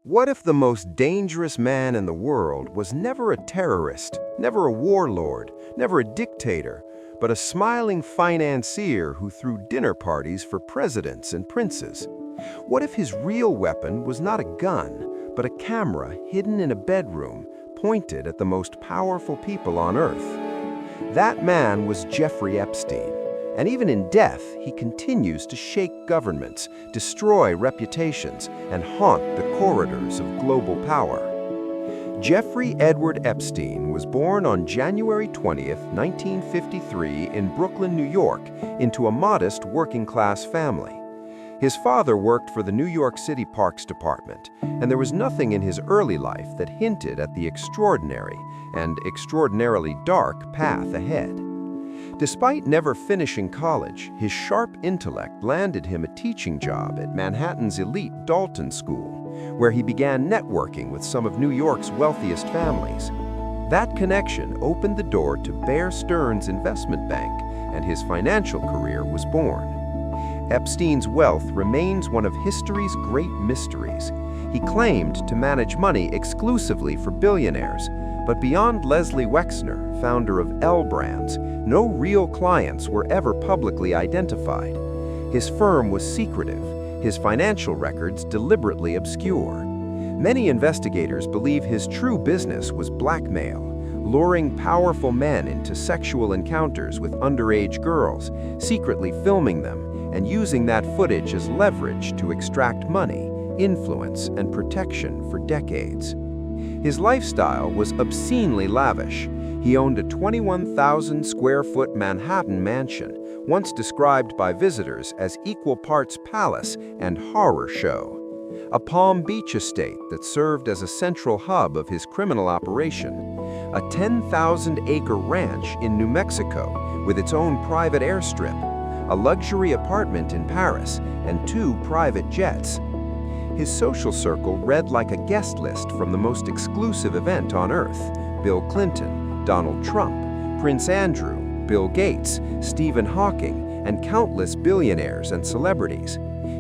What if the most dangerous man in the world was never a terrorist, never a warlord, never a dictator, but a smiling financier who threw dinner parties for presidents and princes? What if his real weapon was not a gun, but a camera hidden in a bedroom, pointed at the most powerful people on Earth? That man was Jeffrey Epstein. And even in death, he continues to shake governments, destroy reputations, and haunt the corridors of global power. Jeffrey Edward Epstein was born on January 20th, 1953 in Brooklyn, New York, into a modest working-class family. His father worked for the New York City Parks Department, and there was nothing in his early life that hinted at the extraordinary and extraordinarily dark path ahead. Despite never finishing college, his sharp intellect landed him a teaching job at Manhattan's elite Dalton School, where he began networking with some of New York's wealthiest families. That connection opened the door to Bear Stearns Investment Bank, and his financial career was born. Epstein's wealth remains one of history's great mysteries. He claimed to manage money exclusively for billionaires, but beyond Leslie Wexner, founder of L Brands, no real clients were ever publicly identified. His firm was secretive, his financial records deliberately obscure. Many investigators believe his true business was blackmail, luring powerful men into sexual encounters with underage girls, secretly filming them, and using that footage as leverage to extract money, influence, and protection for decades. His lifestyle was obscenely lavish. He owned a 21,000-square-foot Manhattan mansion, once described by visitors as equal parts palace and horror show. A Palm Beach estate that served as a central hub of his criminal operation. A 10,000-acre ranch in New Mexico with its own private airstrip. A luxury apartment in Paris, and 2 private jets. His social circle read like a guest list from the most exclusive event on Earth: Bill Clinton, Donald Trump, Prince Andrew, Bill Gates, Stephen Hawking, and countless billionaires and celebrities.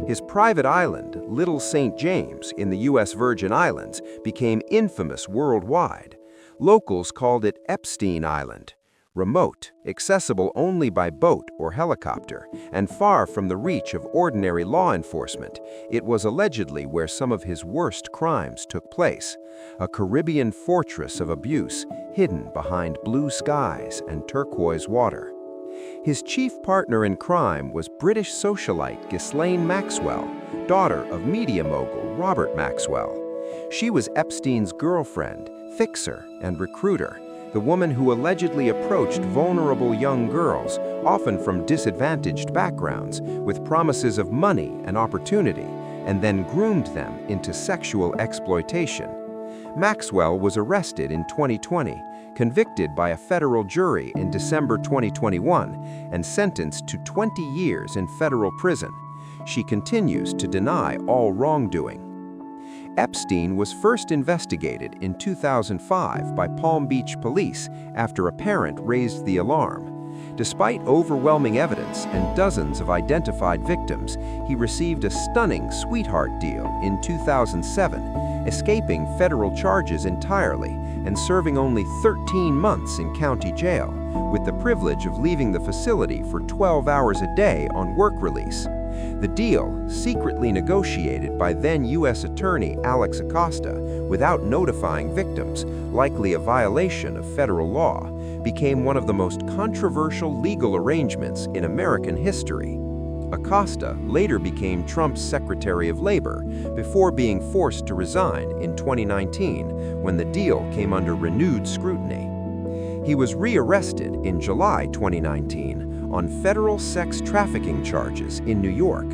His private island, Little St. James, in the U.S. Virgin Islands, became infamous worldwide. Locals called it Epstein Island. Remote, accessible only by boat or helicopter, and far from the reach of ordinary law enforcement, it was allegedly where some of his worst crimes took place, a Caribbean fortress of abuse hidden behind blue skies and turquoise water. His chief partner in crime was British socialite Ghislaine Maxwell, daughter of media mogul Robert Maxwell. She was Epstein's girlfriend, fixer, and recruiter, the woman who allegedly approached vulnerable young girls, often from disadvantaged backgrounds, with promises of money and opportunity, and then groomed them into sexual exploitation. Maxwell was arrested in 2020, convicted by a federal jury in December 2021, and sentenced to 20 years in federal prison. She continues to deny all wrongdoing. Epstein was first investigated in 2005 by Palm Beach police after a parent raised the alarm. Despite overwhelming evidence and dozens of identified victims, he received a stunning sweetheart deal in 2007, escaping federal charges entirely and serving only 13 months in county jail, with the privilege of leaving the facility for 12 hours a day on work release. The deal, secretly negotiated by then U.S. Attorney Alex Acosta without notifying victims, likely a violation of federal law, became one of the most controversial legal arrangements in American history. Acosta later became Trump's Secretary of Labor before being forced to resign in 2019 when the deal came under renewed scrutiny. He was rearrested in July 2019 on federal sex trafficking charges in New York.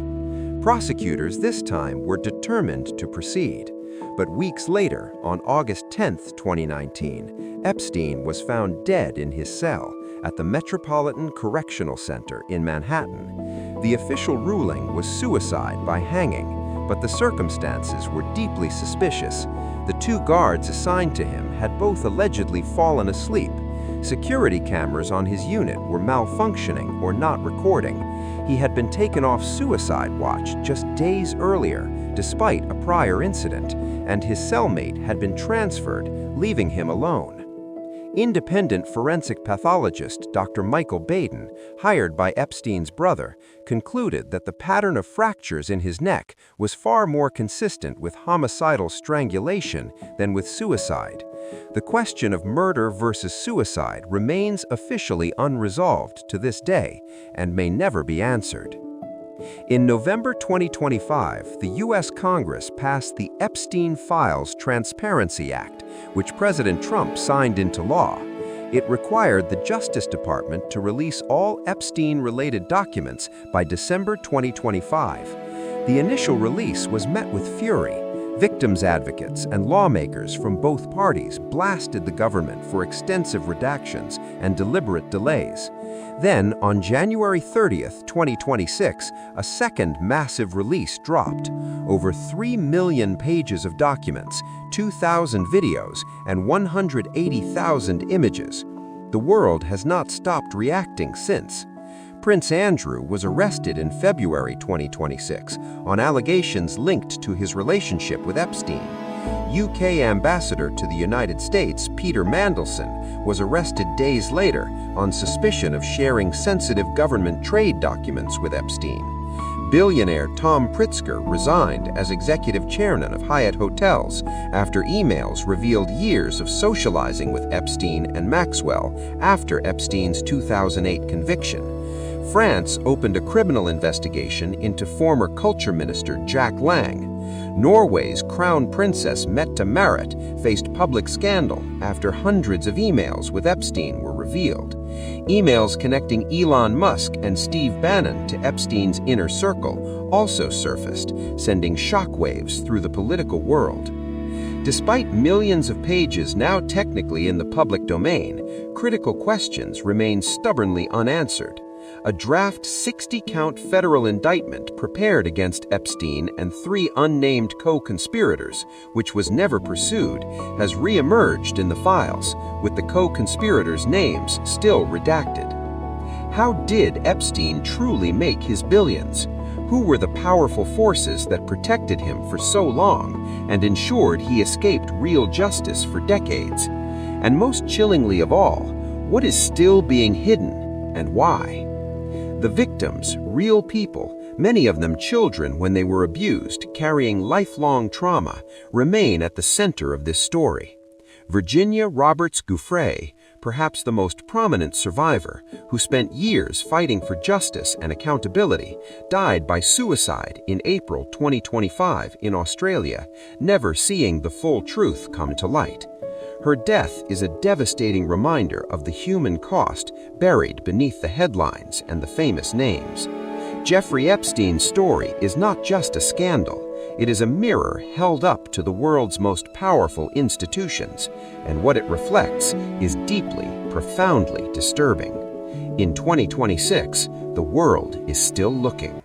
Prosecutors this time were determined to proceed, but weeks later, on August 10, 2019, Epstein was found dead in his cell at the Metropolitan Correctional Center in Manhattan. The official ruling was suicide by hanging, but the circumstances were deeply suspicious. The 2 guards assigned to him had both allegedly fallen asleep. Security cameras on his unit were malfunctioning or not recording. He had been taken off suicide watch just days earlier, despite a prior incident, and his cellmate had been transferred, leaving him alone. Independent forensic pathologist Dr. Michael Baden, hired by Epstein's brother, concluded that the pattern of fractures in his neck was far more consistent with homicidal strangulation than with suicide. The question of murder versus suicide remains officially unresolved to this day and may never be answered. In November 2025, the U.S. Congress passed the Epstein Files Transparency Act, which President Trump signed into law. It required the Justice Department to release all Epstein-related documents by December 2025. The initial release was met with fury. Victims' advocates and lawmakers from both parties blasted the government for extensive redactions and deliberate delays. Then, on January 30th, 2026, a second massive release dropped. Over 3 million pages of documents, 2,000 videos, and 180,000 images. The world has not stopped reacting since. Prince Andrew was arrested in February 2026 on allegations linked to his relationship with Epstein. UK Ambassador to the United States, Peter Mandelson, was arrested days later on suspicion of sharing sensitive government trade documents with Epstein. Billionaire Tom Pritzker resigned as executive chairman of Hyatt Hotels after emails revealed years of socializing with Epstein and Maxwell after Epstein's 2008 conviction. France opened a criminal investigation into former culture minister Jack Lang. Norway's crown princess Mette Marit faced public scandal after hundreds of emails with Epstein were revealed. Emails connecting Elon Musk and Steve Bannon to Epstein's inner circle also surfaced, sending shockwaves through the political world. Despite millions of pages now technically in the public domain, critical questions remain stubbornly unanswered. A draft 60-count federal indictment prepared against Epstein and 3 unnamed co-conspirators, which was never pursued, has re-emerged in the files, with the co-conspirators' names still redacted. How did Epstein truly make his billions? Who were the powerful forces that protected him for so long and ensured he escaped real justice for decades? And most chillingly of all, what is still being hidden and why? The victims, real people, many of them children when they were abused, carrying lifelong trauma, remain at the center of this story. Virginia Roberts Giuffre, perhaps the most prominent survivor, who spent years fighting for justice and accountability, died by suicide in April 2025 in Australia, never seeing the full truth come to light. Her death is a devastating reminder of the human cost buried beneath the headlines and the famous names. Jeffrey Epstein's story is not just a scandal, it is a mirror held up to the world's most powerful institutions, and what it reflects is deeply, profoundly disturbing. In 2026, the world is still looking.